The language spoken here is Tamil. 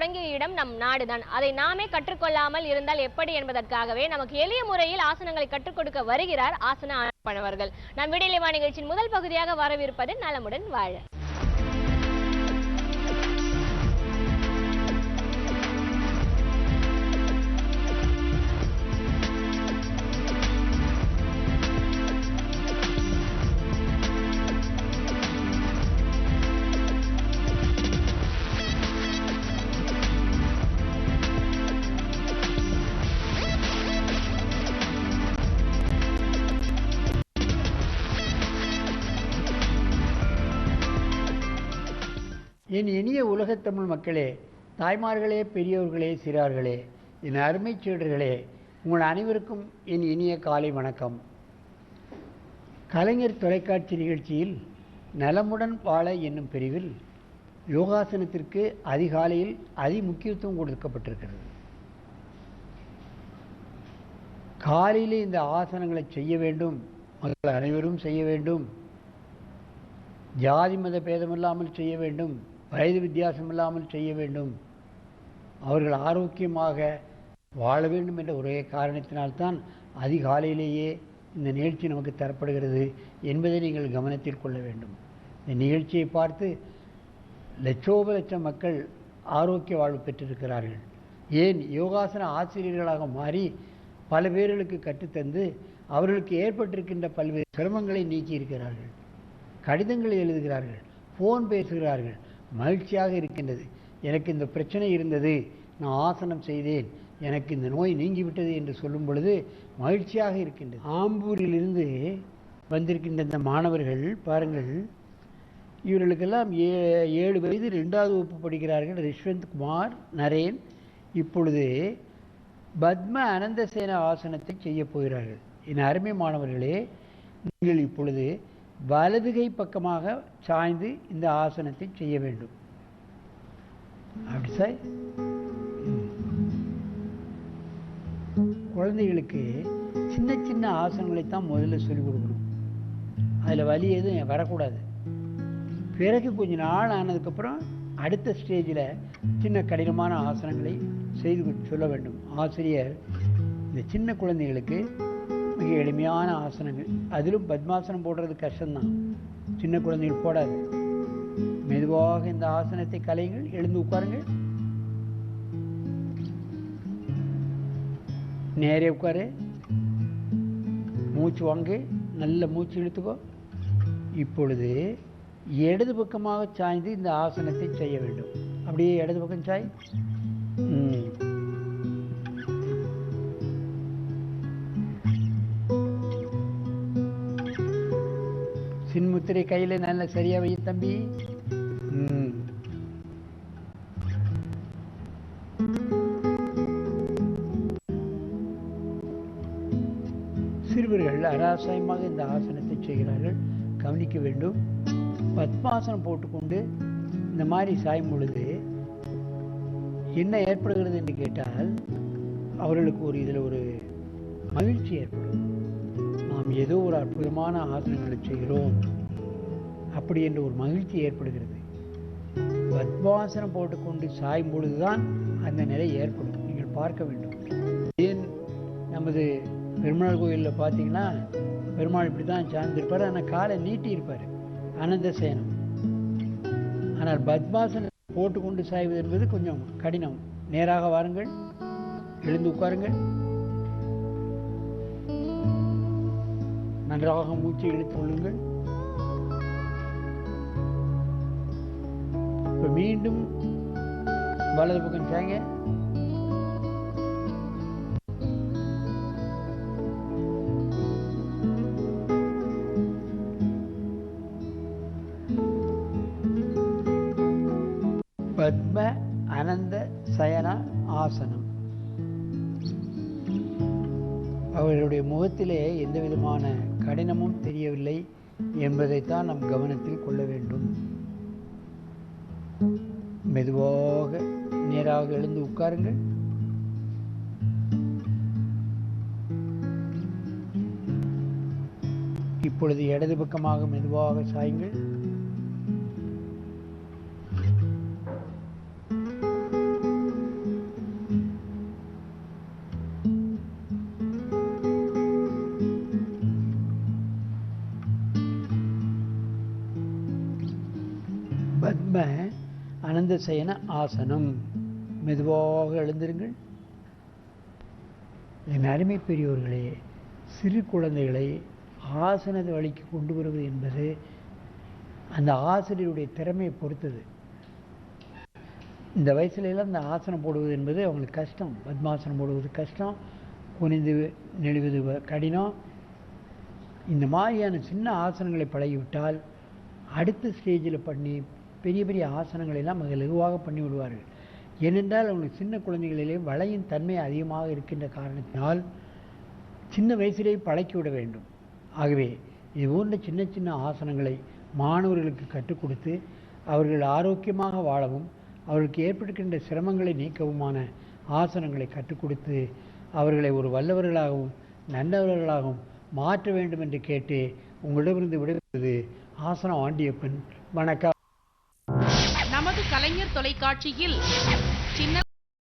தொடங்கிய இடம் நம் நாடுதான். அதை நாமே கற்றுக்கொள்ளாமல் இருந்தால் எப்படி என்பதற்காகவே நமக்கு எளிய முறையில் ஆசனங்களை கற்றுக் கொடுக்க வருகிறார் ஆசன ஆய்வாளர்கள். நம் விடியலிவா நிகழ்ச்சியின் முதல் பகுதியாக வரவிருப்பது நலமுடன் வாழ. என் இனிய உலகத்தமிழ் மக்களே, தாய்மார்களே, பெரியோர்களே, சிறார்களே, என் அருமைச் சீடர்களே, உங்கள் அனைவருக்கும் என் இனிய காலை வணக்கம். கலைஞர் தொலைக்காட்சி நிகழ்ச்சியில் நலமுடன் வாழ என்னும் பிரிவில் யோகாசனத்திற்கு அதிகாலையில் முக்கியத்துவம் கொடுக்கப்பட்டிருக்கிறது. காலையிலே இந்த ஆசனங்களை செய்ய வேண்டும், மக்கள் அனைவரும் செய்ய வேண்டும், ஜாதி மத பேதமில்லாமல் செய்ய வேண்டும், வயது வித்தியாசம் இல்லாமல் செய்ய வேண்டும், அவர்கள் ஆரோக்கியமாக வாழ வேண்டும் என்ற ஒரே காரணத்தினால்தான் அதிகாலையிலேயே இந்த நிகழ்ச்சி நமக்கு தரப்படுகிறது என்பதை நீங்கள் கவனத்தில் கொள்ள வேண்டும். இந்த நிகழ்ச்சியை பார்த்து லட்சோப மக்கள் ஆரோக்கிய வாழ்வு பெற்றிருக்கிறார்கள். ஏன் யோகாசன ஆசிரியர்களாக மாறி பல பேர்களுக்கு கற்றுத்தந்து அவர்களுக்கு ஏற்பட்டிருக்கின்ற பல்வேறு சிரமங்களை நீக்கியிருக்கிறார்கள். கடிதங்களை எழுதுகிறார்கள், ஃபோன் பேசுகிறார்கள், மகிழ்ச்சியாக இருக்கின்றது. எனக்கு இந்த பிரச்சனை இருந்தது, நான் ஆசனம் செய்தேன், எனக்கு இந்த நோய் நீங்கிவிட்டது என்று சொல்லும் பொழுது மகிழ்ச்சியாக இருக்கின்றது. ஆம்பூரிலிருந்து வந்திருக்கின்ற இந்த மாணவர்கள் பாருங்கள், இவர்களுக்கெல்லாம் 7 வயது 2வது வகுப்பு படிக்கிறார்கள். ரிஷ்வந்த் குமார், நரேன் இப்பொழுது பத்ம அனந்தசேன ஆசனத்தை செய்ய போகிறார்கள். என் அருமை மாணவர்களே, நீங்கள் இப்பொழுது வலதுகை பக்கமாக சாய்ந்து இந்த ஆசனத்தை செய்ய வேண்டும். அப்படி சாய். குழந்தைகளுக்கு சின்ன சின்ன ஆசனங்களைத்தான் முதல்ல சொல்லிக் கொடுக்கணும். அதில் வலி எதுவும் வரக்கூடாது. பிறகு கொஞ்ச நாள் ஆனதுக்கப்புறம் அடுத்த ஸ்டேஜில் சின்ன கடினமான ஆசனங்களை செய்து சொல்ல வேண்டும். ஆசிரியர் இந்த சின்ன குழந்தைகளுக்கு மிக எளிமையான ஆசனங்கள், அதிலும் பத்மாசனம் போடுறது கஷ்டம்தான், சின்ன குழந்தைகள் போடாது. மெதுவாக இந்த ஆசனத்தை கலையுங்கள். எழுந்து உட்காருங்கள், நேரே உட்காரு, மூச்சு வாங்கு, நல்ல மூச்சு இழுத்துக்கோ. இப்பொழுது இடது பக்கமாக சாய்ந்து இந்த ஆசனத்தை செய்ய வேண்டும். அப்படியே இடது பக்கம் சாய். சின்முத்திரை கையில் நல்ல சரியா வை தம்பி. சிறுவர்கள் அராசாயமாக இந்த ஆசனத்தை செய்கிறார்கள், கவனிக்க வேண்டும். பத்மாசனம் போட்டுக்கொண்டு இந்த மாதிரி சாயும் பொழுது என்ன ஏற்படுகிறது என்று கேட்டால் அவர்களுக்கு இதில் ஒரு மகிழ்ச்சி ஏற்படும். நாம் ஏதோ ஒரு அற்புதமான ஆசனங்களை செய்கிறோம் அப்படி என்ற ஒரு மகிழ்ச்சி ஏற்படுகிறது. பத்மாசனம் போட்டுக்கொண்டு சாயும் பொழுதுதான் அந்த நிலை ஏற்படும். நீங்கள் பார்க்க வேண்டும். ஏன் நமது பெருமாள் கோயிலில் பார்த்தீங்கன்னா பெருமாள் இப்படி தான் சார்ந்திருப்பார், ஆனால் காலை நீட்டி இருப்பார், அனந்தசேனம். ஆனால் பத்மாசனம் போட்டுக்கொண்டு சாய்வது என்பது கொஞ்சம் கடினம். நேராக வாருங்கள், எழுந்து உட்காருங்கள், நன்றாக மூச்சை இழுத்து கொள்ளுங்கள். இப்போ மீண்டும் வலது பக்கம் சாய்ங்க. பத்ம அனந்த சயன ஆசனம். அவர்களுடைய முகத்திலே எந்த விதமான கடினமும் தெரியவில்லை என்பதைத்தான் நம் கவனத்தில் கொள்ள வேண்டும். மெதுவாக நேராக எழுந்து உட்காருங்கள். இப்பொழுது இடது பக்கமாக மெதுவாக சாயுங்கள். பத்ம அனந்த சயன ஆசனம். மெதுவாக எழுந்திருங்கள். என் அருமை பெரியோர்களே, சிறு குழந்தைகளை ஆசன வழிக்கு கொண்டு வருவது என்பது அந்த ஆசிரியருடைய திறமையை பொறுத்தது. இந்த வயசுலலாம் இந்த ஆசனம் போடுவது என்பது அவங்களுக்கு கஷ்டம். பத்மாசனம் போடுவது கஷ்டம், குனிந்து நெளிவது கடினம். இந்த மாதிரியான சின்ன ஆசனங்களை பழகிவிட்டால் அடுத்த ஸ்டேஜில் பண்ணி பெரிய பெரிய ஆசனங்களெல்லாம் மிக லகுவாக பண்ணி விடுவார்கள். ஏனென்றால் அவங்களுக்கு சின்ன குழந்தைகளிலே வளையின் தன்மை அதிகமாக இருக்கின்ற காரணத்தினால் சின்ன வயசிலேயே பழக்கிவிட வேண்டும். ஆகவே இது போன்ற சின்ன சின்ன ஆசனங்களை மாணவர்களுக்கு கற்றுக் கொடுத்து அவர்கள் ஆரோக்கியமாக வாழவும் அவர்களுக்கு ஏற்படுகின்ற சிரமங்களை நீக்கவுமான ஆசனங்களை கற்றுக் கொடுத்து அவர்களை ஒரு வல்லவர்களாகவும் நல்லவர்களாகவும் மாற்ற வேண்டும் என்று கேட்டு உங்களிடமிருந்து விடுவது ஆசனம் ஆண்டியப்பன். வணக்கம். நமது கலைஞர் தொலைக்காட்சியில் சின்ன